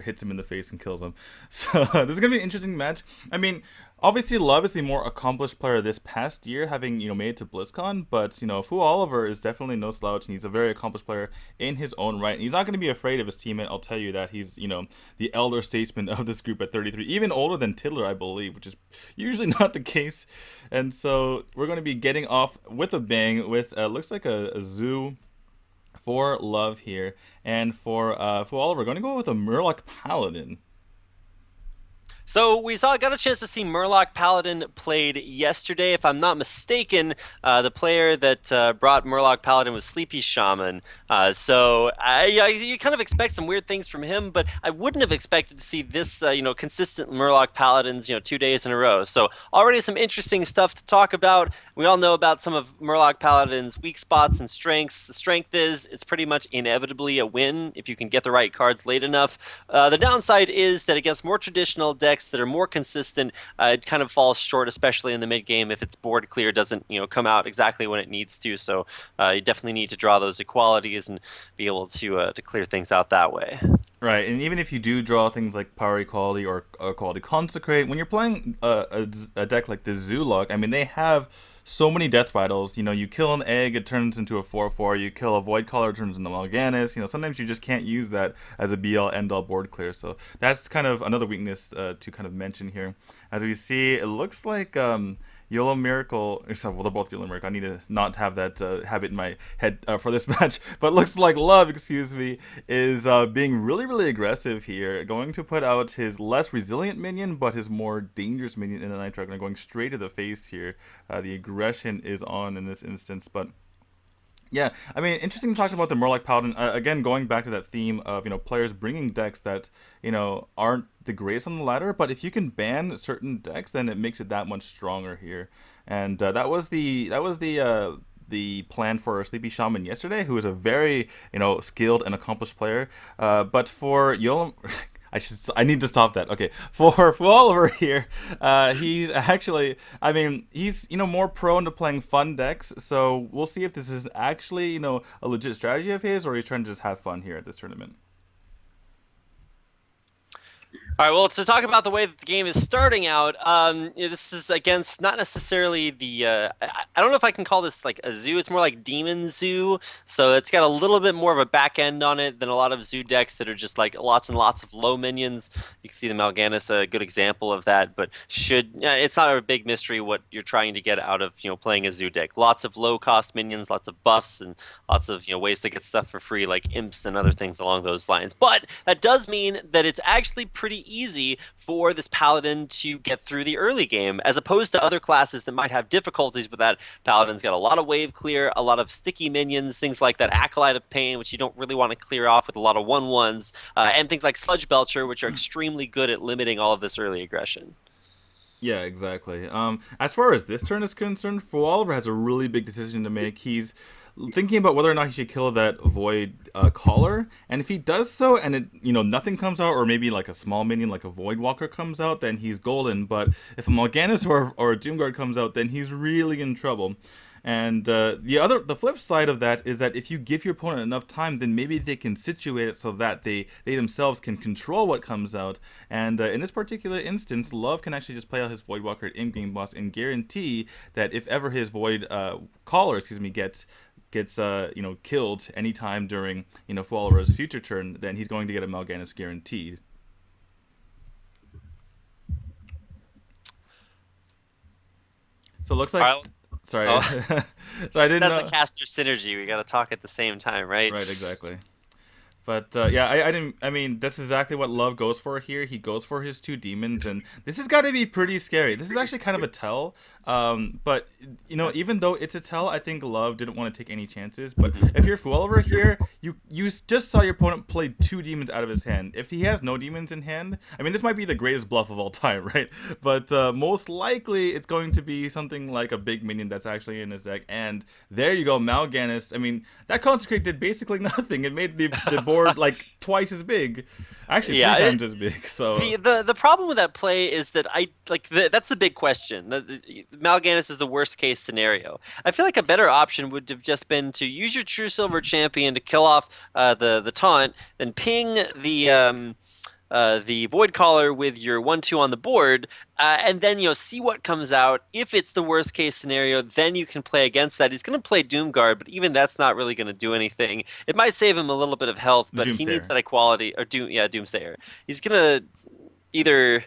hits him in the face and kills him. So this is gonna be an interesting match. I mean, obviously Love is the more accomplished player this past year, having made it to BlizzCon. But Fuoliver is definitely no slouch, and he's a very accomplished player in his own right. And he's not gonna be afraid of his teammate. I'll tell you that he's the elder statesman of this group at 33, even older than Tiddler, I believe, which is usually not the case. And so we're gonna be getting off with a bang with looks like a zoo for Love here, and for Oliver, we're going to go with a Murloc Paladin. So we got a chance to see Murloc Paladin played yesterday. If I'm not mistaken, the player that brought Murloc Paladin was Sleepy Shaman. You kind of expect some weird things from him, but I wouldn't have expected to see this, consistent Murloc Paladins, 2 days in a row. So already some interesting stuff to talk about. We all know about some of Murloc Paladin's weak spots and strengths. The strength is it's pretty much inevitably a win if you can get the right cards late enough. The downside is that against more traditional decks that are more consistent, it kind of falls short, especially in the mid game if its board clear doesn't come out exactly when it needs to. So you definitely need to draw those equalities and be able to clear things out that way. Right, and even if you do draw things like Power Equality or Quality Consecrate, when you're playing a deck like the Zoolock, I mean, they have so many death vitals. You kill an egg, it turns into a 4/4. You kill a Void Caller, it turns into Mal'Ganis. Sometimes you just can't use that as a be-all, end-all board clear. So that's kind of another weakness to kind of mention here. As we see, it looks like Yolo Miracle, well, they're both Yolo Miracle. I need to not have that habit in my head for this match. But looks like Love, excuse me, is being really, really aggressive here. Going to put out his less resilient minion, but his more dangerous minion in the Night Dragon. Going straight to the face here. The aggression is on in this instance, but yeah, I mean, interesting talking about the Murloc Paladin. Again, going back to that theme of players bringing decks that aren't the greatest on the ladder, but if you can ban certain decks, then it makes it that much stronger here. And that was the plan for Sleepy Shaman yesterday, who is a very skilled and accomplished player. But for Yolo, I need to stop that. Okay, for Oliver here, he's actually, I mean, he's more prone to playing fun decks. So we'll see if this is actually a legit strategy of his, or he's trying to just have fun here at this tournament. All right, well, to talk about the way that the game is starting out, this is against not necessarily the. I don't know if I can call this like a zoo. It's more like Demon Zoo. So it's got a little bit more of a back end on it than a lot of zoo decks that are just like lots and lots of low minions. You can see the Mal'Ganis, a good example of that. But it's not a big mystery what you're trying to get out of playing a zoo deck. Lots of low cost minions, lots of buffs, and lots of ways to get stuff for free like imps and other things along those lines. But that does mean that it's actually pretty easy for this paladin to get through the early game, as opposed to other classes that might have difficulties with that. Paladin's got a lot of wave clear, a lot of sticky minions, things like that Acolyte of Pain, which you don't really want to clear off with a lot of 1/1s, and things like Sludge Belcher, which are extremely good at limiting all of this early aggression. Yeah, exactly. As far as this turn is concerned, Fuoliver has a really big decision to make. He's thinking about whether or not he should kill that Void Caller, and if he does so, and nothing comes out, or maybe like a small minion like a Void Walker comes out, then he's golden. But if a Mal'Ganis or a Doomguard comes out, then he's really in trouble. And the flip side of that is that if you give your opponent enough time, then maybe they can situate it so that they themselves can control what comes out. And in this particular instance, Love can actually just play out his Void Walker at in-game boss and guarantee that if ever his Void Caller, excuse me, gets killed anytime during Fuoliver's future turn, then he's going to get a Mal'Ganis guaranteed. So it looks All like, right. sorry, Oh, sorry, I didn't that's know. the caster synergy. We got to talk at the same time, right? Right, exactly. But yeah, I didn't. I mean, that's exactly what Love goes for here. He goes for his two demons, and this has got to be pretty scary. This is actually kind of a tell. But even though it's a tell, I think Love didn't want to take any chances. But if you're Fuoliver here, you just saw your opponent play two demons out of his hand. If he has no demons in hand, I mean, this might be the greatest bluff of all time, right? But most likely, it's going to be something like a big minion that's actually in his deck. And there you go, Mal'Ganis. I mean, that Consecrate did basically nothing. It made the board like twice as big, actually three Yeah, times as big. So the problem with that play is that that's the big question. Mal'Ganis is the worst case scenario. I feel like a better option would have just been to use your True Silver Champion to kill off the taunt, then ping the Void Caller with your 1/2 on the board, and then see what comes out. If it's the worst case scenario, then you can play against that. He's going to play Doomguard, but even that's not really going to do anything. It might save him a little bit of health, The but he needs Doomsayer. that equality or Doomsayer. He's going to either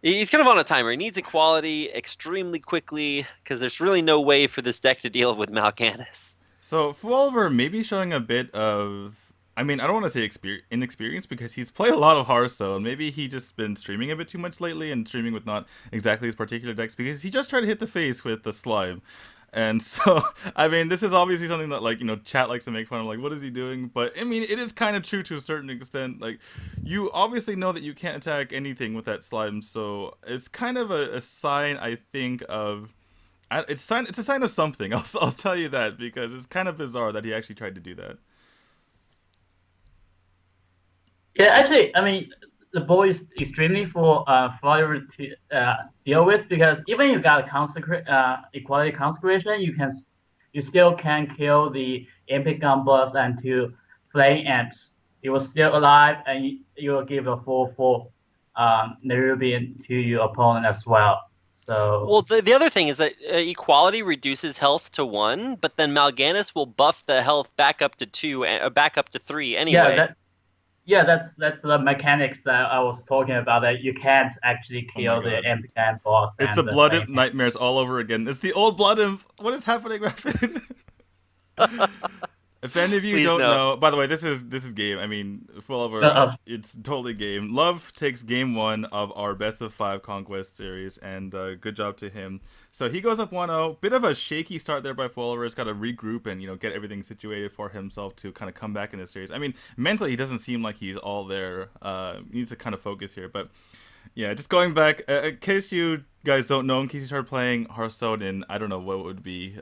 he's kind of on a timer. He needs equality extremely quickly because there's really no way for this deck to deal with Mal'Ganis. So Fuoliver may be showing a bit of. I mean, I don't want to say inexperience because he's played a lot of Hearthstone. Maybe he just been streaming a bit too much lately and streaming with not exactly his particular decks because he just tried to hit the face with the slime. And so, I mean, this is obviously something that, like, chat likes to make fun of, like, what is he doing? But, I mean, it is kind of true to a certain extent. Like, you obviously know that you can't attack anything with that slime, so it's kind of a sign, I think, of it's a sign of something. I'll tell you that because it's kind of bizarre that he actually tried to do that. Yeah, actually, I mean, the ball is extremely for Fuoliver to deal with because even you got equality consecration, you still can kill the Impic Gun buffs and two Flame Amps. It was still alive, and you will give a 4/4 Nerubian to your opponent as well. Well, So the other thing is that equality reduces health to 1, but then Mal'Ganis will buff the health back up to 2, back up to 3 yeah, anyway. that's the mechanics that I was talking about. That you can't actually Oh my kill the god. Impic Gun boss It's and the the Blood Flame Imp nightmares all over again. It's the old Blood Imp. What is happening, Raffin? If any of you Please don't no. know, by the way, this is game. I mean, full over. Uh, It's totally game. Love takes game 1 of our best of 5 conquest series, and good job to him. So he goes up 1-0. Bit of a shaky start there by Fuoliver. He's got to regroup and get everything situated for himself to kind of come back in this series. I mean, mentally he doesn't seem like he's all there. He needs to kind of focus here, but. Yeah, just going back, in case you guys don't know, in case you started playing Hearthstone in, I don't know what it would be,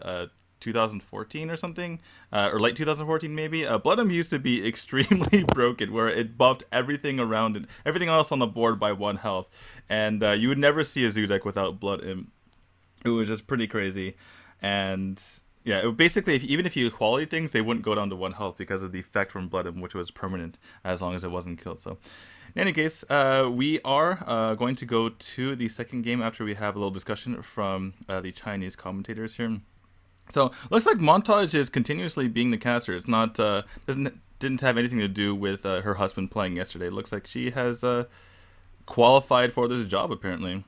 2014 or something, or late 2014 maybe, Blood Imp used to be extremely broken, where it buffed everything around it, everything else on the board by 1 health, and you would never see a Zoo deck without Blood Imp. It was just pretty crazy, and yeah, basically, even if you equality things, they wouldn't go down to 1 health because of the effect from Blood Imp, which was permanent as long as it wasn't killed. So, in any case, we are going to go to the second game after we have a little discussion from the Chinese commentators here. So, looks like Montage is continuously being the caster. It's not didn't have anything to do with her husband playing yesterday. It looks like she has qualified for this job apparently.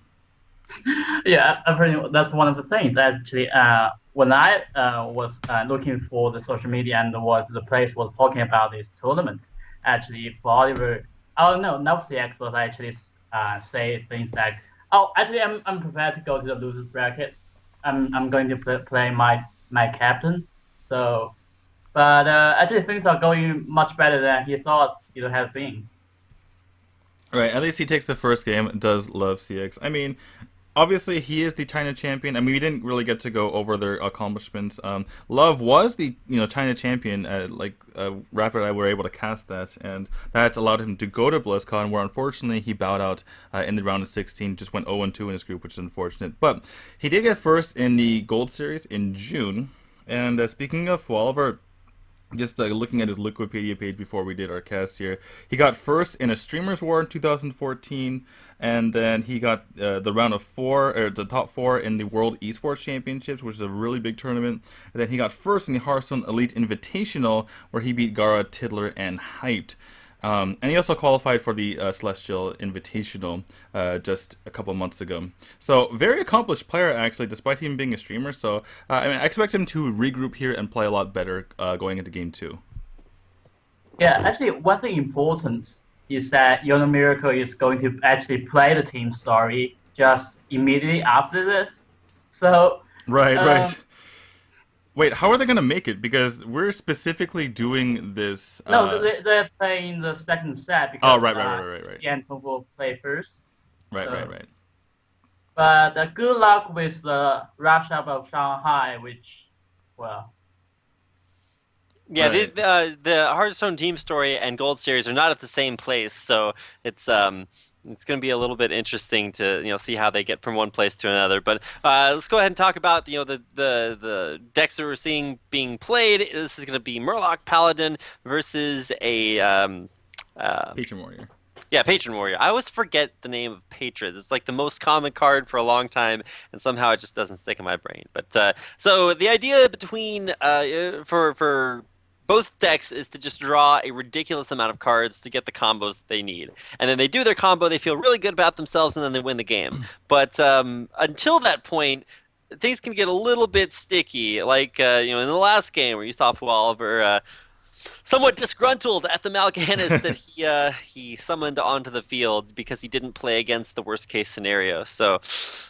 yeah, apparently that's one of the things actually. When I was looking for the social media and what the place was talking about this tournament, actually for Oliver, oh no, LoveCX was actually say things like, oh, actually I'm prepared to go to the losers bracket. I'm going to play my captain. So, but actually things are going much better than he thought it would have been. Right, at least he takes the first game, does LoveCX. I mean, obviously he is the China champion. I mean, we didn't really get to go over their accomplishments. Love was the China champion. Rapid and I were able to cast that, and that allowed him to go to BlizzCon, where unfortunately he bowed out in the round of 16. Just went 0-2 in his group, which is unfortunate. But he did get first in the Gold Series in June. And speaking of Fuoliver, just looking at his Liquipedia page before we did our cast here, he got first in a Streamers War in 2014, and then he got the round of 4, or the top 4 in the World Esports Championships, which is a really big tournament. And then he got first in the Hearthstone Elite Invitational, where he beat Gara, Tiddler, and Hyped. And he also qualified for the Celestial Invitational just a couple months ago. So, very accomplished player, actually, despite him being a streamer. So, I expect him to regroup here and play a lot better going into Game 2. Yeah, actually, one thing important is that Yolo Miracle is going to actually play the team story just immediately after this. So, Right. Wait, how are they going to make it? Because we're specifically doing this... no, they're playing the second set because Oh, right. Yanton will play first. Right. But good luck with the rush up of Shanghai, which, well... Yeah, Right. the Hearthstone team story and Gold Series are not at the same place, so it's going to be a little bit interesting to see how they get from one place to another. But let's go ahead and talk about the decks that we're seeing being played. This is going to be Murloc Paladin versus a Patron Warrior. Yeah, Patron Warrior. I always forget the name of Patrons. It's like the most common card for a long time, and somehow it just doesn't stick in my brain. But so the idea between for both decks is to just draw a ridiculous amount of cards to get the combos that they need, and then they do their combo. They feel really good about themselves, and then they win the game. But until that point, things can get a little bit sticky. Like in the last game where you saw Fuoliver somewhat disgruntled at the Mal'Ganis that he summoned onto the field because he didn't play against the worst case scenario. So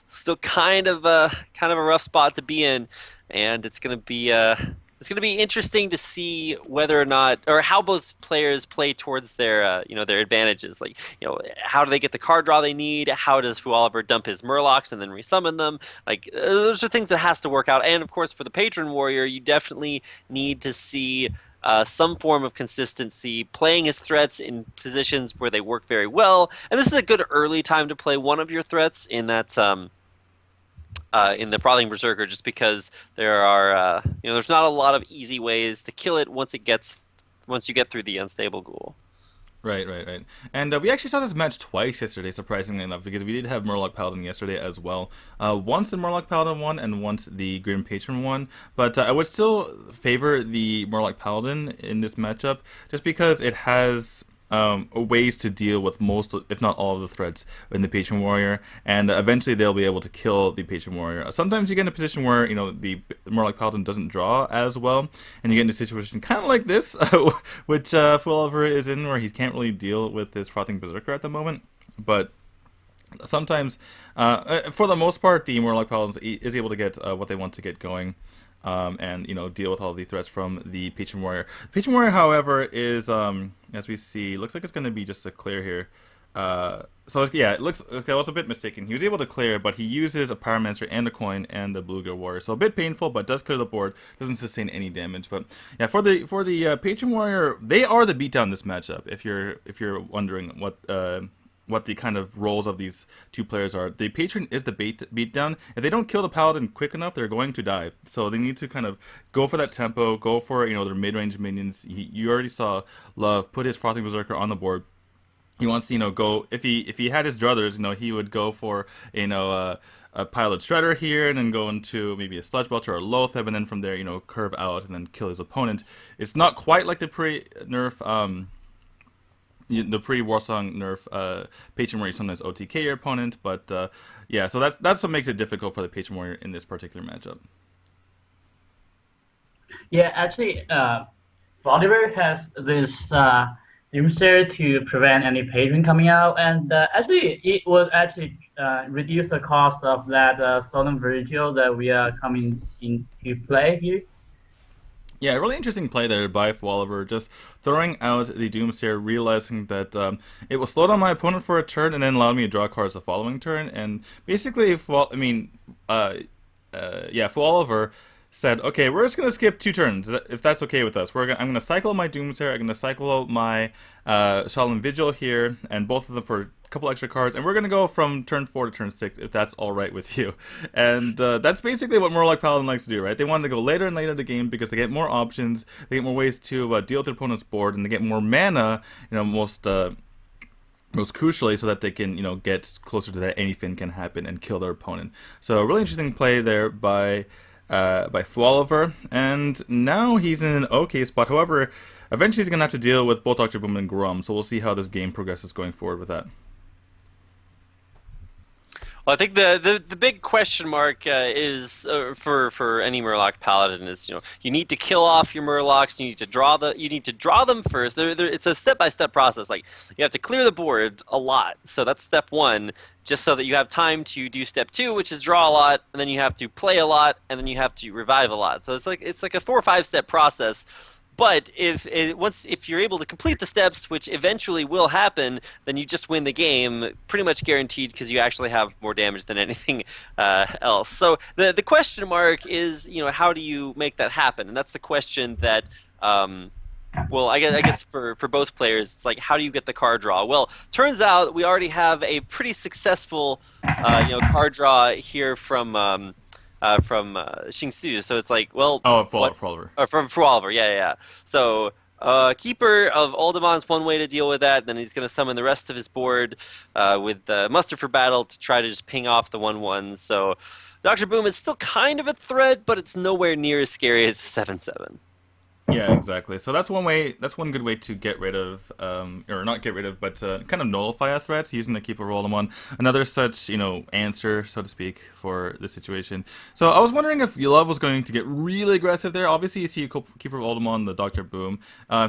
still kind of a rough spot to be in, and it's gonna be interesting to see whether or not or how both players play towards their advantages. Like how do they get the card draw they need? How does Fuoliver dump his Murlocs and then resummon them? Like those are things that has to work out. And of course, for the Patron Warrior, you definitely need to see some form of consistency, playing his threats in positions where they work very well. And this is a good early time to play one of your threats in that in the Frothing Berserker, just because there's not a lot of easy ways to kill it once you get through the unstable ghoul. Right. And we actually saw this match twice yesterday, surprisingly enough, because we did have Murloc Paladin yesterday as well. Once the Murloc Paladin won, and once the Grim Patron won. But I would still favor the Murloc Paladin in this matchup, just because it has ways to deal with most, if not all, of the threats in the Patron Warrior, and eventually they'll be able to kill the Patron Warrior. Sometimes you get in a position where the Murloc Paladin doesn't draw as well, and you get in a situation kind of like this, which Fuoliver is in, where he can't really deal with his Frothing Berserker at the moment. But sometimes, for the most part, the Murloc Paladin is able to get what they want to get going. And deal with all the threats from the Patron Warrior. The Patron Warrior, however, is as we see, looks like it's going to be just a clear here. It looks okay. I was a bit mistaken. He was able to clear, but he uses a Pyromancer and a coin and the Bluegill Warrior, so a bit painful, but does clear the board. Doesn't sustain any damage. But yeah, for the Patron Warrior, they are the beatdown in this matchup. If you're wondering what the kind of roles of these two players are. The Patron is the beatdown. If they don't kill the Paladin quick enough, they're going to die. So they need to kind of go for that tempo, go for their mid-range minions. You already saw Love put his Frothing Berserker on the board. He wants to go, if he had his druthers, he would go for a Pilot Shredder here, and then go into maybe a Sludge Belcher or a Loatheb, and then from there curve out and then kill his opponent. It's not quite like the pre-nerf the pre-Warsong nerf Patron Warrior sometimes OTK your opponent, but so that's what makes it difficult for the Patron Warrior in this particular matchup. Yeah, actually, Fuoliver has this Doomsayer to prevent any Patron coming out, and actually it would actually reduce the cost of that Solemn Virgil that we are coming into play here. Yeah, really interesting play there by Fuoliver, just throwing out the Doomsayer, realizing that it will slow down my opponent for a turn and then allow me to draw cards the following turn. And basically, Fuoliver said, okay, we're just going to skip 2 turns, if that's okay with us. I'm going to cycle my Doomsayer, I'm going to cycle my Solemn Vigil here, and both of them for couple extra cards, and we're going to go from turn 4 to turn 6 if that's all right with you. And that's basically what Murloc Paladin likes to do, right? They want to go later and later in the game because they get more options, they get more ways to deal with their opponent's board, and they get more mana, most crucially, so that they can get closer to that anything can happen and kill their opponent. So a really interesting play there by Fuoliver, and now he's in an okay spot. However, eventually he's going to have to deal with both Dr. Boom and Grom, so we'll see how this game progresses going forward with that. Well, I think the big question mark is for any Murloc Paladin is you need to kill off your Murlocs. You need to draw them first. It's a step-by-step process. Like you have to clear the board a lot. So that's step 1, just so that you have time to do step 2, which is draw a lot, and then you have to play a lot, and then you have to revive a lot. So it's like a 4 or 5 step process. But if you're able to complete the steps, which eventually will happen, then you just win the game, pretty much guaranteed, because you actually have more damage than anything else. So the question mark is, how do you make that happen? And that's the question that, I guess for both players, it's like, how do you get the card draw? Well, turns out we already have a pretty successful, card draw here from Xingsu, so it's like, well, Fuoliver. From Fuoliver, yeah. So Keeper of Aldemon's one way to deal with that. Then he's going to summon the rest of his board with Muster for Battle to try to just ping off the 1/1. So Dr. Boom is still kind of a threat, but it's nowhere near as scary as 7/7. Yeah, exactly. So that's one way. That's one good way to get rid of, or not get rid of, but kind of nullify a threat using the Keeper Roll them on. Another such, answer, so to speak, for the situation. So I was wondering if Love was going to get really aggressive there. Obviously, you see Keeper Voldemort, the Doctor Boom.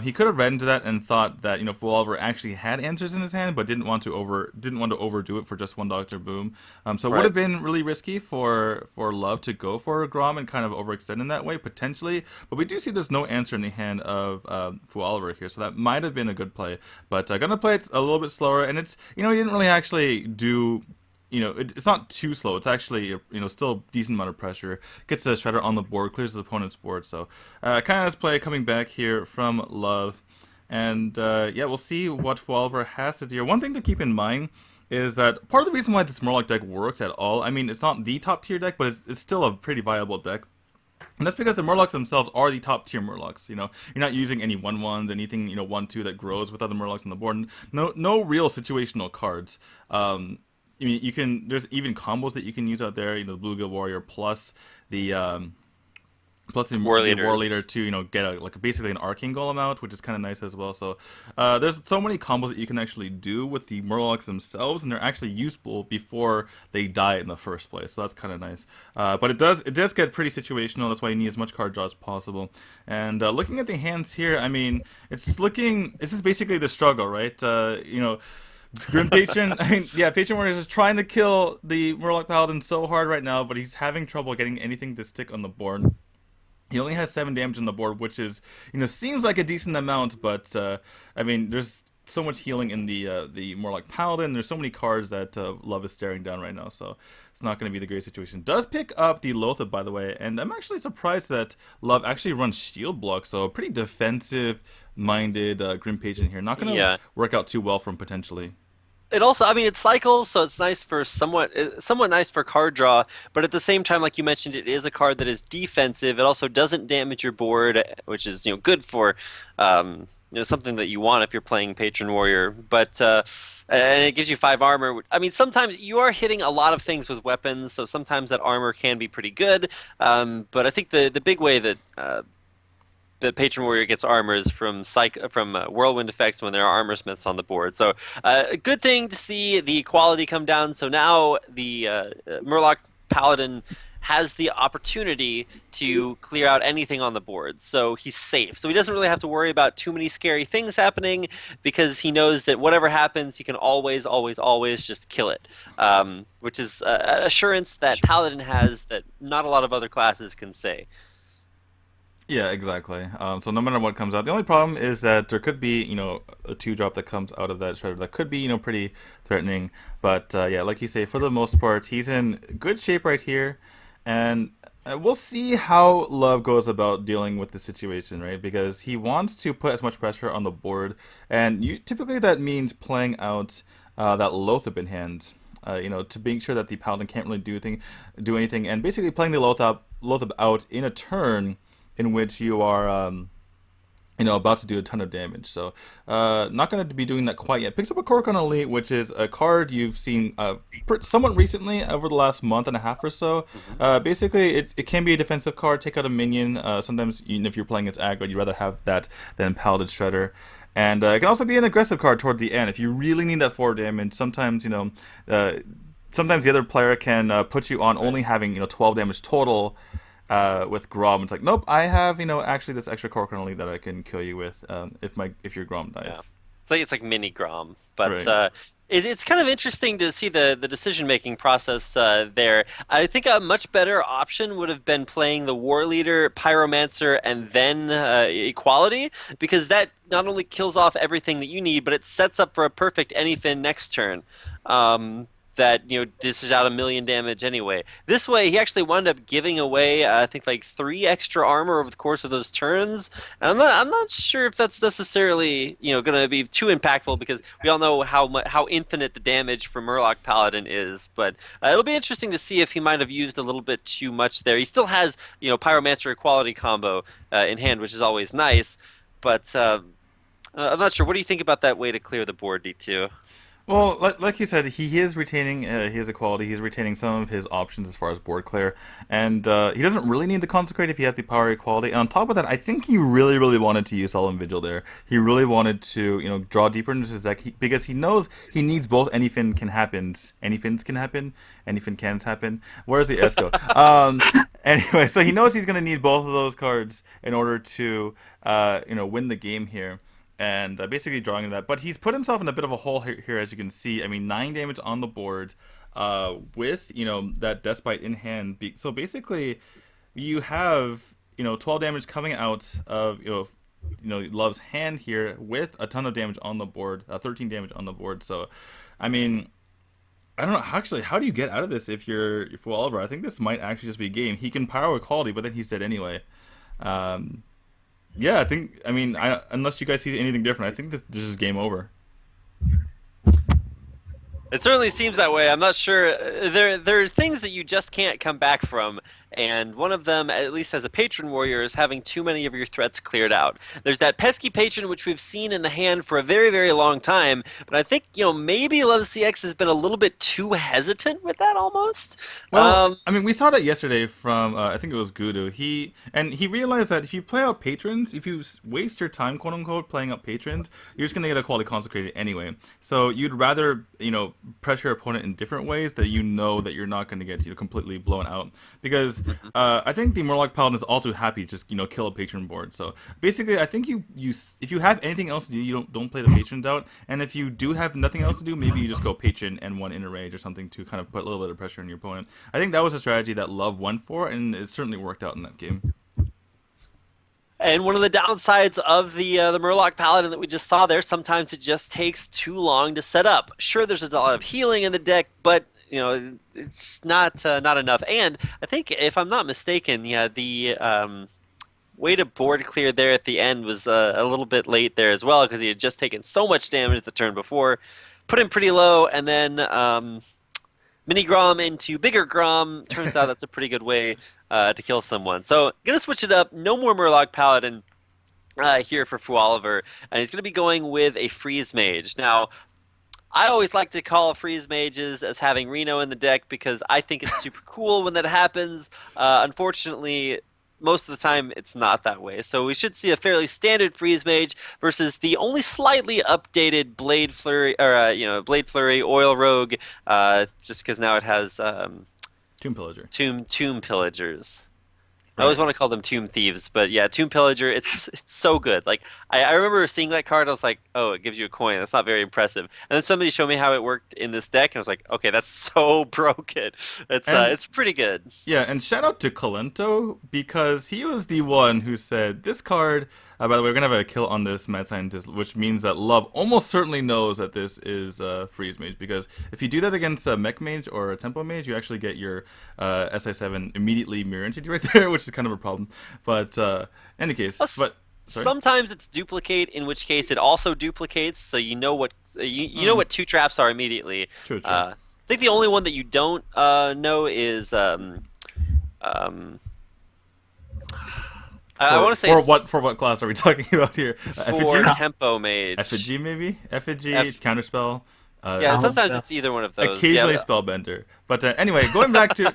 He could have read into that and thought that Fuoliver actually had answers in his hand, but didn't want to overdo it for just one Doctor Boom. So it would have been really risky for Love to go for a Grom and kind of overextend in that way potentially. But we do see there's no answer in the hand of Fuoliver here, so that might have been a good play. But gonna play it a little bit slower, and it's he didn't really actually do. It's not too slow. It's actually still a decent amount of pressure. Gets the Shredder on the board, clears his opponent's board. So kind of this play coming back here from Love, and yeah, we'll see what Fuoliver has to do. One thing to keep in mind is that part of the reason why this Murloc deck works at all. I mean, it's not the top tier deck, but it's still a pretty viable deck. And that's because the Murlocs themselves are the top tier Murlocs. You're not using any 1/1s, anything 1/2 that grows with other Murlocs on the board. No real situational cards. I mean, there's even combos that you can use out there. The Blue Gill Warrior plus the War Leader to get basically an Arcane Golem out, which is kind of nice as well. So there's so many combos that you can actually do with the Murlocs themselves, and they're actually useful before they die in the first place. So that's kind of nice. But it does get pretty situational. That's why you need as much card draw as possible. And looking at the hands here, I mean, this is basically the struggle, right? Grim Patron, Patron Warrior is trying to kill the Murloc Paladin so hard right now, but he's having trouble getting anything to stick on the board. He only has 7 damage on the board, which is, seems like a decent amount, but, I mean, there's so much healing in the Murloc Paladin. There's so many cards that Love is staring down right now, so it's not going to be the great situation. Does pick up the Lothar, by the way, and I'm actually surprised that Love actually runs Shield Block, so pretty defensive-minded Grim Patron here. Not going to work out too well for him, potentially. It also, I mean, it cycles, so it's nice for somewhat nice for card draw, but at the same time, like you mentioned, it is a card that is defensive. It also doesn't damage your board, which is good for something that you want if you're playing Patron Warrior. But and it gives you 5 armor. I mean, sometimes you are hitting a lot of things with weapons, so sometimes that armor can be pretty good. But I think the big way that the Patron Warrior gets armors from Whirlwind effects when there are armor smiths on the board. So a good thing to see the quality come down. So now the Murloc Paladin has the opportunity to clear out anything on the board. So he's safe. So he doesn't really have to worry about too many scary things happening because he knows that whatever happens, he can always, always, always just kill it, which is an assurance that Paladin has that not a lot of other classes can say. Yeah, exactly. So no matter what comes out, the only problem is that there could be, a 2-drop that comes out of that Shredder that could be, pretty threatening. But yeah, like you say, for the most part, he's in good shape right here, and we'll see how Love goes about dealing with the situation, right? Because he wants to put as much pressure on the board, and typically that means playing out that Lothar in hand. To make sure that the Paladin can't really do anything, and basically playing the Lothar out in a turn in which you are, about to do a ton of damage. So, not going to be doing that quite yet. Picks up a Korokon Elite, which is a card you've seen somewhat recently over the last month and a half or so. Basically, it can be a defensive card. Take out a minion. Sometimes, even if you're playing its aggro, you'd rather have that than Paladin Shredder. And it can also be an aggressive card toward the end. If you really need that 4 damage, sometimes, sometimes the other player can put you on only having, 12 damage total. With Grom, it's like, nope, I have, actually this extra Korokon Elite that I can kill you with if your Grom dies. Yeah. It's like mini Grom, but right. It's kind of interesting to see the decision-making process there. I think a much better option would have been playing the War Leader, Pyromancer, and then Equality, because that not only kills off everything that you need, but it sets up for a perfect anything next turn. That dishes out 1,000,000 damage anyway. This way, he actually wound up giving away, I think, like 3 extra armor over the course of those turns. And I'm not sure if that's necessarily going to be too impactful because we all know how infinite the damage for Murloc Paladin is. But it'll be interesting to see if he might have used a little bit too much there. He still has Pyromancer Equality combo in hand, which is always nice. But I'm not sure. What do you think about that way to clear the board, D2? Well, like you said, he is retaining his equality. He's retaining some of his options as far as board clear, and he doesn't really need the consecrate if he has the power equality. And on top of that, I think he really, really wanted to use Solemn Vigil there. He really wanted to, draw deeper into his deck because he knows he needs both. Anyfin can happen, anyfins can happen, anyfin cans happen. Where's the S go? Anyway, so he knows he's going to need both of those cards in order to, win the game here. And basically drawing that. But he's put himself in a bit of a hole here, as you can see. I mean, 9 damage on the board with, that Despite in hand. So basically, you have, 12 damage coming out of, Love's hand here with a ton of damage on the board, 13 damage on the board. So, I mean, I don't know. Actually, how do you get out of this if you're Fuoliver? I think this might actually just be a game. He can power equality, but then he's dead anyway. Yeah, unless you guys see anything different, I think this is game over. It certainly seems that way. I'm not sure. There are things that you just can't come back from, and one of them, at least as a patron warrior, is having too many of your threats cleared out. There's that pesky patron which we've seen in the hand for a very, very long time, but I think maybe LoveCX has been a little bit too hesitant with that almost. Well, we saw that yesterday from I think it was Gudu. He realized that if you play out patrons, if you waste your time, quote unquote, playing out patrons, you're just gonna get a quality consecrated anyway. So you'd rather pressure your opponent in different ways that that you're not going to get completely blown out, because I think the Murloc Paladin is also happy to just kill a patron board. So basically, I think you if you have anything else to do, you don't play the patrons out, and if you do have nothing else to do, maybe you just go patron and 1 inner rage or something to kind of put a little bit of pressure on your opponent. I think that was a strategy that Love went for, and it certainly worked out in that game. And one of the downsides of the Murloc Paladin that we just saw there, sometimes it just takes too long to set up. Sure, there's a lot of healing in the deck, but it's not enough. And I think, if I'm not mistaken, the way to board clear there at the end was a little bit late there as well, because he had just taken so much damage the turn before, put him pretty low, and then Mini Grom into Bigger Grom. Turns out that's a pretty good way to kill someone. So, gonna switch it up. No more Murloc Paladin here for Fuoliver, and he's gonna be going with a Freeze Mage. Now, I always like to call Freeze Mages as having Reno in the deck because I think it's super cool when that happens. Unfortunately, most of the time it's not that way. So we should see a fairly standard Freeze Mage versus the only slightly updated Blade Flurry, or Blade Flurry Oil Rogue, just because now it has Tomb Pillager. Tomb Pillagers. Right. I always want to call them Tomb Thieves, but yeah, Tomb Pillager, it's so good. Like, I remember seeing that card, I was like, oh, it gives you a coin. That's not very impressive. And then somebody showed me how it worked in this deck, and I was like, okay, that's so broken. It's pretty good. Yeah, and shout out to Colento, because he was the one who said, this card, by the way, we're going to have a kill on this Mad Scientist, which means that Love almost certainly knows that this is Freeze Mage, because if you do that against a Mech Mage or a Tempo Mage, you actually get your SI7 immediately Mirror Entity right there, which is kind of a problem. But in any case, sorry? Sometimes it's duplicate, in which case it also duplicates, so you know what you know what 2 traps are immediately. True. I think the only one that you don't know is I want to say for what class are we talking about here? For Tempo Mage. Effigy maybe? Effigy, Counterspell. Sometimes it's either one of those. Occasionally Spellbender. But anyway, going back to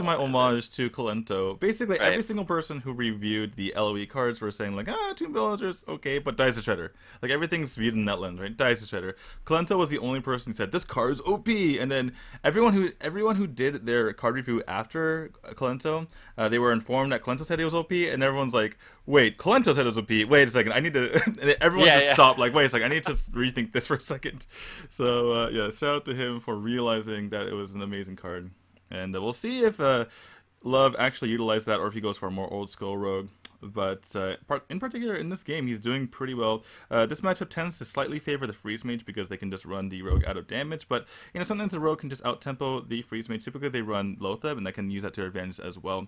my homage to Colento, basically every single person who reviewed the LOE cards were saying like, Tomb Villagers, okay, but Dice the Shredder. Like, everything's viewed in that lens, right? Dice the Shredder. Colento was the only person who said this card is OP, and then everyone who did their card review after Colento, they were informed that Colento said it was OP, and everyone's like, wait, Colento said it was OP. Wait a second, I need to. And everyone stopped. Like, wait a second, I need to rethink this for a second. So shout out to him for realizing that it was an amazing card, and we'll see if Love actually utilized that or if he goes for a more old school rogue. But in particular in this game, he's doing pretty well. This matchup tends to slightly favor the Freeze Mage because they can just run the rogue out of damage, but sometimes the rogue can just out-tempo the Freeze Mage. Typically they run Lotheb, and they can use that to their advantage as well.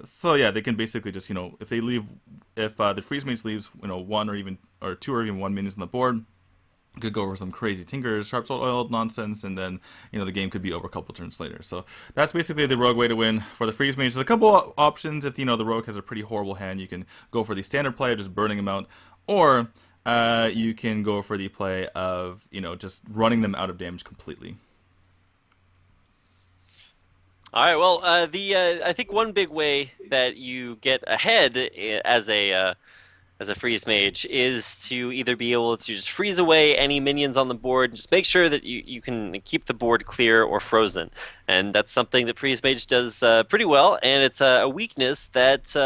So yeah, they can basically just if the Freeze Mage leaves 1 or 2 or even 1 minions on the board, Could go over some crazy Tinker's Sharp Sword Oil nonsense, and then the game could be over a couple turns later. So that's basically the rogue way to win for the freeze mage. There's a couple options. If the rogue has a pretty horrible hand, you can go for the standard play of just burning them out, or you can go for the play of just running them out of damage completely. All right. Well, I think one big way that you get ahead as a freeze mage is to either be able to just freeze away any minions on the board and just make sure that you can keep the board clear or frozen. And that's something that freeze mage does pretty well, and it's a weakness that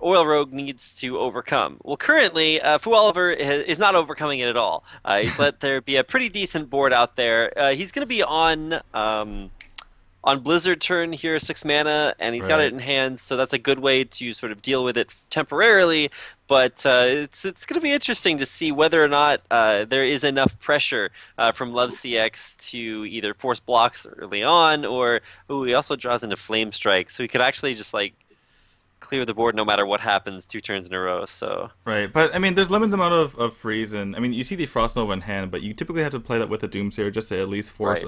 Oil Rogue needs to overcome. Well, currently, Fuoliver is not overcoming it at all. He's let there be a pretty decent board out there. He's going to be on Blizzard turn here, 6 mana, and he's got it in hand, so that's a good way to sort of deal with it temporarily. But it's going to be interesting to see whether or not there is enough pressure from LoveCX to either force blocks early on, or he also draws into Flame Strike, so he could actually just clear the board no matter what happens 2 turns in a row. So right, but I mean, there's limited amount of freeze, and I mean, you see the Frost Nova in hand, but you typically have to play that with a Doomsayer just to at least force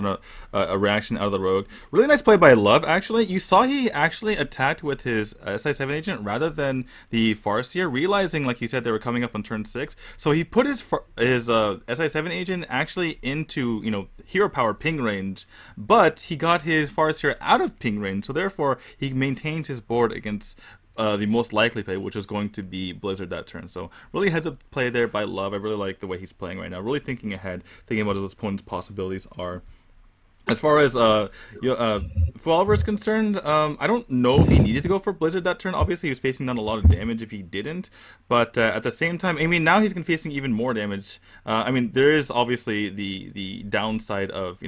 a reaction out of the rogue. Really nice play by Love, actually. You saw he actually attacked with his SI7 agent rather than the Farseer, realizing, like you said, they were coming up on turn 6. So he put his SI7 agent actually into hero power ping range, but he got his Farseer out of ping range, so therefore he maintains his board against the most likely play, which is going to be Blizzard that turn. So really heads up play there by Love. I really like the way he's playing right now. Really thinking ahead, thinking about what his opponent's possibilities are. As far as Fuoliver is concerned, I don't know if he needed to go for Blizzard that turn. Obviously, he was facing down a lot of damage if he didn't. But at the same time, I mean, now he's facing even more damage. I mean, there is obviously the downside of,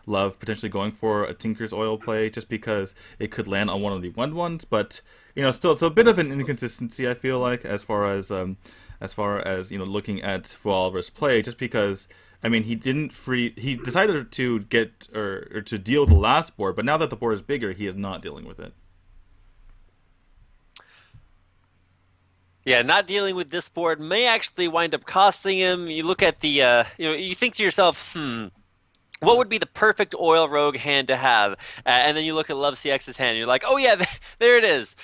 Love potentially going for a Tinker's Oil play just because it could land on one of the 1/1s. But, still, it's a bit of an inconsistency, I feel like, as far as looking at Fuoliver's play, just because I mean, he decided to get or to deal with the last board, but now that the board is bigger, he is not dealing with it. Yeah, not dealing with this board may actually wind up costing him. You look at the, you think to yourself, what would be the perfect Oil Rogue hand to have? And then you look at LoveCX's hand, and you're like, oh yeah, there it is.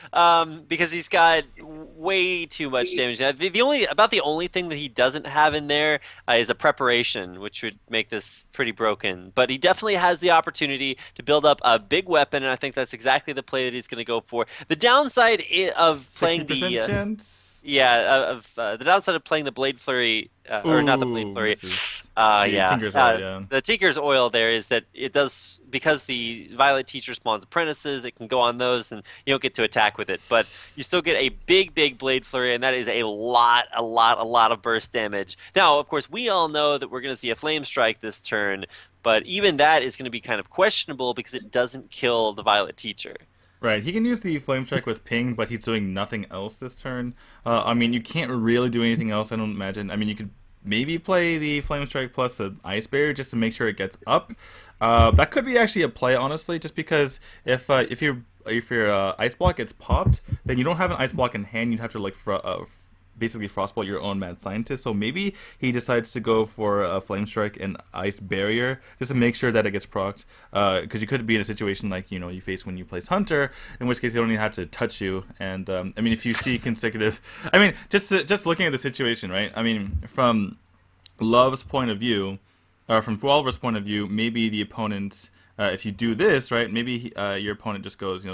Because he's got way too much damage. The only thing that he doesn't have in there is a preparation, which would make this pretty broken. But he definitely has the opportunity to build up a big weapon, and I think that's exactly the play that he's going to go for. The downside of playing the chance? The downside of playing the Blade Flurry, or not the Blade Flurry, Tinker's Oil, the Tinker's Oil there is that it does, because the Violet Teacher spawns apprentices, it can go on those and you don't get to attack with it, but you still get a big Blade Flurry, and that is a lot of burst damage. Now, of course, we all know that we're going to see a Flame Strike this turn, but even that is going to be kind of questionable because it doesn't kill the Violet Teacher. Right, he can use the Flame Strike with ping, but he's doing nothing else this turn. I mean, you can't really do anything else, I don't imagine. I mean, you could maybe play the Flame Strike plus an Ice Barrier just to make sure it gets up. That could be actually a play, honestly, just because if your Ice Block gets popped, then you don't have an Ice Block in hand, you'd have to basically Frostbolt your own Mad Scientist. So maybe he decides to go for a Flame Strike and Ice Barrier just to make sure that it gets procced. Because you could be in a situation like you face when you place Hunter, in which case they don't even have to touch you. And I mean, if you see consecutive, I mean, just looking at the situation, right? I mean, from Love's point of view, or from Fuoliver's point of view, maybe the opponent, if you do this, right? Maybe your opponent just goes,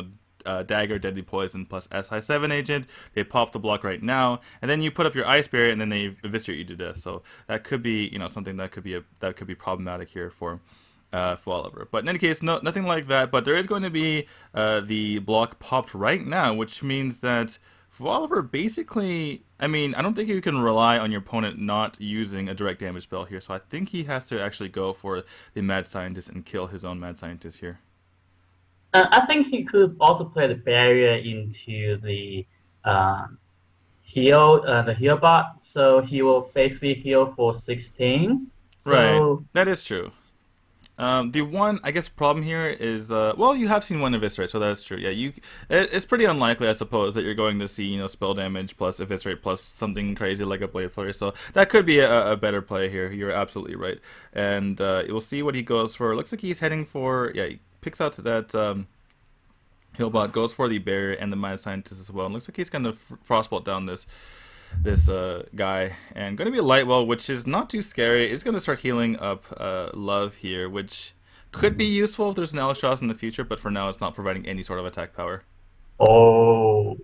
Dagger, Deadly Poison plus SI7 agent. They pop the block right now, and then you put up your Ice Barrier, and then they eviscerate you to death. So that could be, something that could be problematic here for Fuoliver. But in any case, nothing like that. But there is going to be the block popped right now, which means that Fuoliver basically, I mean, I don't think you can rely on your opponent not using a direct damage spell here. So I think he has to actually go for the Mad Scientist and kill his own Mad Scientist here. I think he could also play the barrier into the heal bot, so he will basically heal for 16. So, right, that is true. The one, I guess, problem here is, well, you have seen one eviscerate, so that's true. Yeah, it's pretty unlikely, I suppose, that you're going to see, spell damage plus eviscerate plus something crazy like a blade flurry. So that could be a better play here. You're absolutely right. And we'll see what he goes for. Looks like he's heading for, yeah, he picks out that Healbot, goes for the barrier and the mad scientist as well. And looks like he's going to frostbolt down this guy, and going to be a light well, which is not too scary. It's going to start healing up Love here, which could be useful if there's an Albatross in the future, but for now it's not providing any sort of attack power. Oh,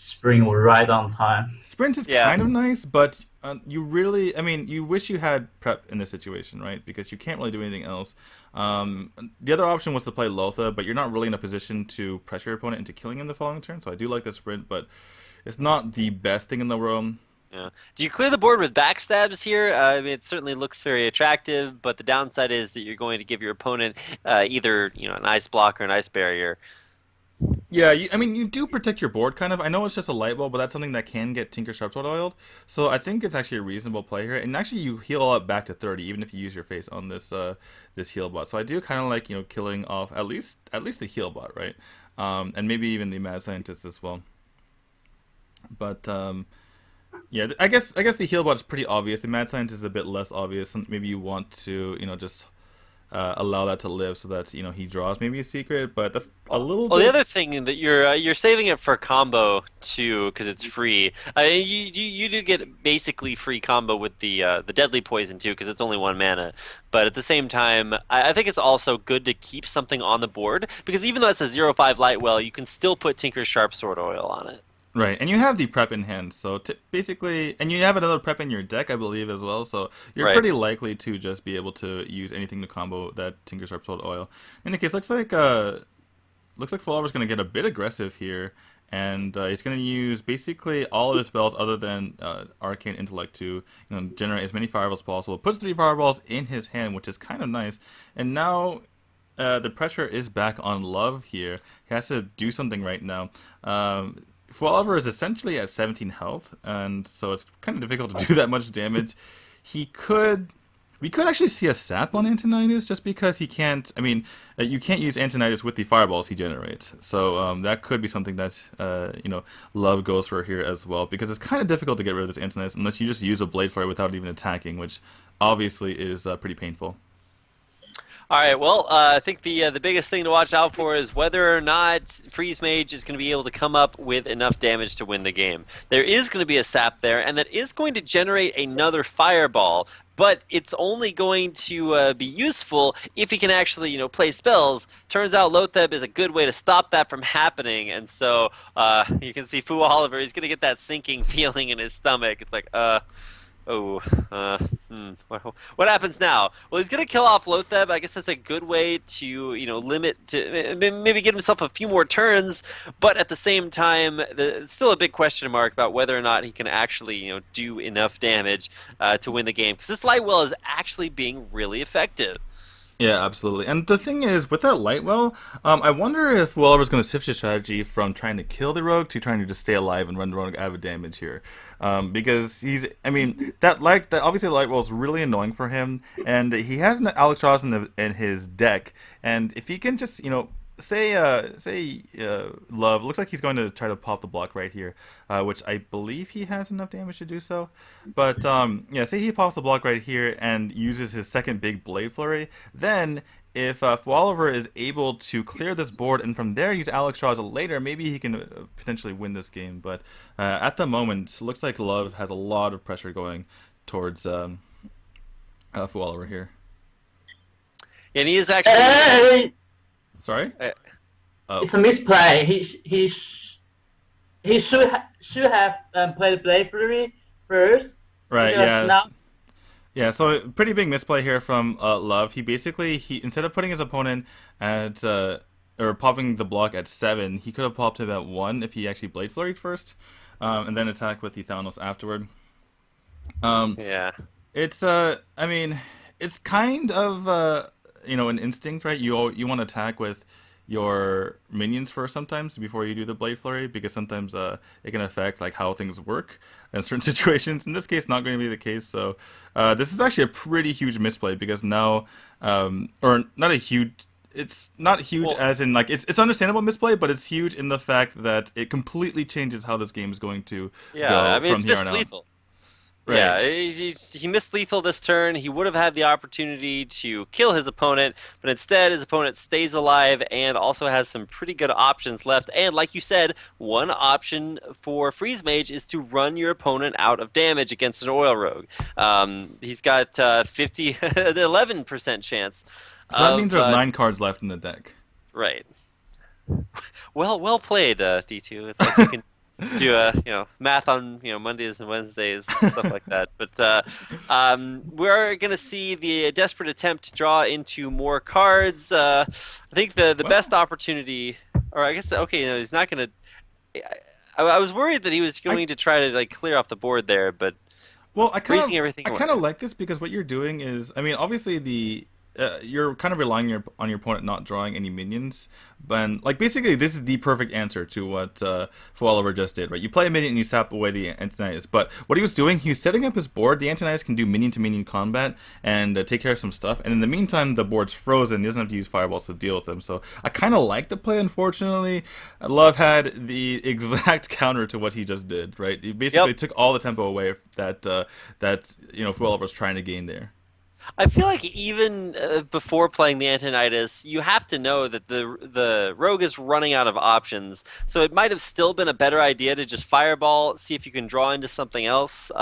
Spring right on time. Sprint is kind of nice, but you really, I mean, you wish you had prep in this situation, right? Because you can't really do anything else. The other option was to play Lotha, but you're not really in a position to pressure your opponent into killing him the following turn, so I do like the Sprint, but it's not the best thing in the world. Yeah. Do you clear the board with backstabs here? I mean, it certainly looks very attractive, but the downside is that you're going to give your opponent either an ice block or an ice barrier. Yeah, I mean, you do protect your board, kind of. I know it's just a light bulb, but that's something that can get Tinker Sharpsword oiled. So I think it's actually a reasonable play here. And actually, you heal up back to 30, even if you use your face on this this heal bot. So I do kind of like killing off at least the heal bot, right? And maybe even the mad scientist as well. But yeah, I guess the heal bot is pretty obvious. The mad scientist is a bit less obvious. Maybe you want to just allow that to live so that he draws maybe a secret, but that's a little. Well, the other thing that you're saving it for combo too, because it's free. You do get basically free combo with the deadly poison too, because it's only 1 mana. But at the same time, I think it's also good to keep something on the board, because even though it's a 0/5 light well, you can still put Tinker's Sharpsword oil on it. Right, and you have the prep in hand, so basically, and you have another prep in your deck, I believe, as well. So you're pretty likely to just be able to use anything to combo that Tinker Sharpsword oil. In the case, looks like Fuoliver's going to get a bit aggressive here, and he's going to use basically all of his spells other than Arcane Intellect to generate as many fireballs as possible. Puts 3 fireballs in his hand, which is kind of nice, and now. The pressure is back on Love here. He has to do something right now. Fuoliver is essentially at 17 health, and so it's kind of difficult to do that much damage. We could actually see a sap on Antonidas just because he can't. I mean, you can't use Antonidas with the fireballs he generates, so that could be something that Love goes for here as well, because it's kind of difficult to get rid of this Antonidas unless you just use a Blade Flare without even attacking, which obviously is pretty painful. All right, well, I think the biggest thing to watch out for is whether or not Freeze Mage is going to be able to come up with enough damage to win the game. There is going to be a sap there, and that is going to generate another fireball, but it's only going to be useful if he can actually, play spells. Turns out Lotheb is a good way to stop that from happening, and so you can see Fuoliver, he's going to get that sinking feeling in his stomach. It's like, what happens now? Well, he's going to kill off Lotheb. I guess that's a good way to, limit to maybe get himself a few more turns. But at the same time, it's still a big question mark about whether or not he can actually, do enough damage to win the game. Because this light well is actually being really effective. Yeah, absolutely. And the thing is, with that light well, I wonder if Fuoliver's going to shift his strategy from trying to kill the rogue to trying to just stay alive and run the rogue out of damage here. Because that obviously the light well is really annoying for him, and he has an Albatross in his deck, and if he can just, say Love looks like he's going to try to pop the block right here, which I believe he has enough damage to do so. But yeah, say he pops the block right here and uses his second big Blade Flurry. Then if Fuoliver is able to clear this board and from there use Albatross later, maybe he can potentially win this game. But at the moment, it looks like Love has a lot of pressure going towards Fuoliver here. And he is actually. Hey! Sorry? It's a misplay. He should have played Blade Flurry first. Right. Yeah. Now... Yeah. So pretty big misplay here from Love. He instead of putting his opponent at or popping the block at 7, he could have popped him at 1 if he actually Blade Flurried first, and then attack with the Thanos afterward. Yeah. It's I mean, it's kind of an instinct, right? You want to attack with, your minions first sometimes before you do the Blade Flurry, because sometimes it can affect like how things work in certain situations. In this case, not going to be the case. So this is actually a pretty huge misplay, because now, or not a huge. It's not huge Well, as in like it's understandable misplay, but it's huge in the fact that it completely changes how this game is going to yeah, I go mean from it's here missed on out. lethal. Right. Yeah, he missed lethal this turn. He would have had the opportunity to kill his opponent, but instead his opponent stays alive and also has some pretty good options left. And like you said, one option for Freeze Mage is to run your opponent out of damage against an Oil Rogue. He's got 11% chance So that means of there's 9 cards left in the deck. right. Well played, D2. It's like you can do math on Mondays and Wednesdays and stuff like that. But we're gonna see the desperate attempt to draw into more cards. I think the Well, best opportunity, or I guess okay, he's not gonna. I was worried that he was I going to try to like clear off the board there, but Well, raising everything I away. kind of like this, because what you're doing is, I mean, obviously you're kind of relying on your opponent not drawing any minions, but like basically this is the perfect answer to what Fuoliver just did, right? You play a minion and you sap away the Antonius, but what he was doing, he was setting up his board. The Antonius can do minion to minion combat and take care of some stuff, and in the meantime, the board's frozen. He doesn't have to use fireballs to deal with them. So I kind of like the play. Unfortunately, Love had the exact counter to what he just did, right? He basically Yep. took all the tempo away that Fuoliver was trying to gain there. I feel like even before playing the Antonidas, you have to know that the rogue is running out of options. So it might have still been a better idea to just fireball, see if you can draw into something else,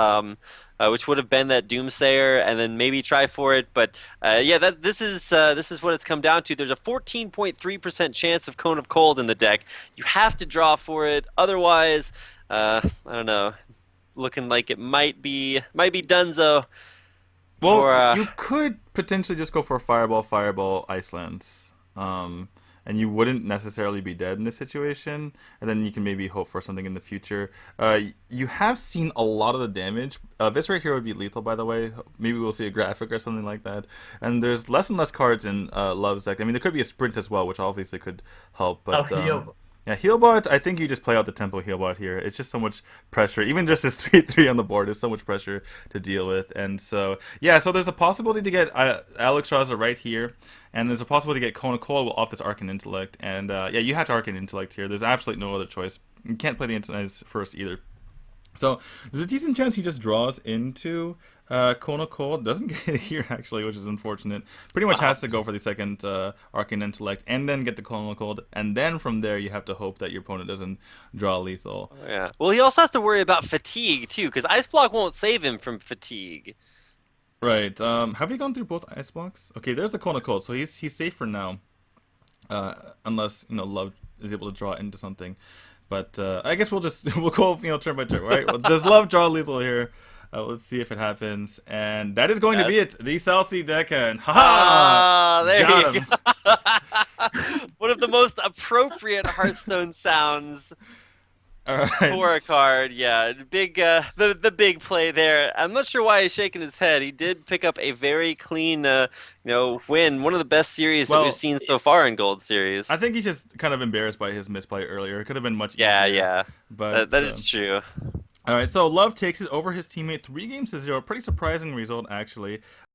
which would have been that Doomsayer, and then maybe try for it. But yeah, this is what it's come down to. There's a 14.3% chance of Cone of Cold in the deck. You have to draw for it, otherwise, I don't know, looking like it might be Dunzo Well, for you could potentially just go for Fireball, Icelands, and you wouldn't necessarily be dead in this situation, and then you can maybe hope for something in the future. You have seen a lot of the damage. This right here would be lethal, by the way. Maybe we'll see a graphic or something like that. And there's less and less cards in Love's deck. I mean, there could be a sprint as well, which obviously could help, Oh, but heal. yeah, Healbot, I think you just play out the tempo Healbot here. It's just so much pressure. Even just this 3-3 on the board is so much pressure to deal with. And so, yeah, so there's a possibility to get Alex Raza right here. And there's a possibility to get Kona Cole off this Arcane Intellect. And yeah, you have to Arcane Intellect here. There's absolutely no other choice. You can't play the Intellect first either. So there's a decent chance he just draws into Kona Cold. Doesn't get it here, actually, which is unfortunate. Pretty much wow. has to go for the second Arcane Intellect and then get the Kona Cold. And then from there, you have to hope that your opponent doesn't draw lethal. Yeah. Well, he also has to worry about fatigue too, because Ice Block won't save him from fatigue. Right. Have we gone through both ice blocks? Okay, there's the Kona Cold. So he's safe for now. Unless, Love is able to draw into something. But I guess we'll go turn by turn, right? Well, does Love draw lethal here? Let's see if it happens, and that is going to be Yes. it. The Celsi Deccan, haha, Ah, there got you him. go. One of the most appropriate Hearthstone sounds All right. for a card. Yeah, big the big play there. I'm not sure why he's shaking his head. He did pick up a very clean win. One of the best series that Well, we've seen so far in Gold Series. I think he's just kind of embarrassed by his misplay earlier. It could have been much Yeah, easier. yeah. But That is true. all right, so Love takes it over his teammate 3-0. Pretty surprising result, actually.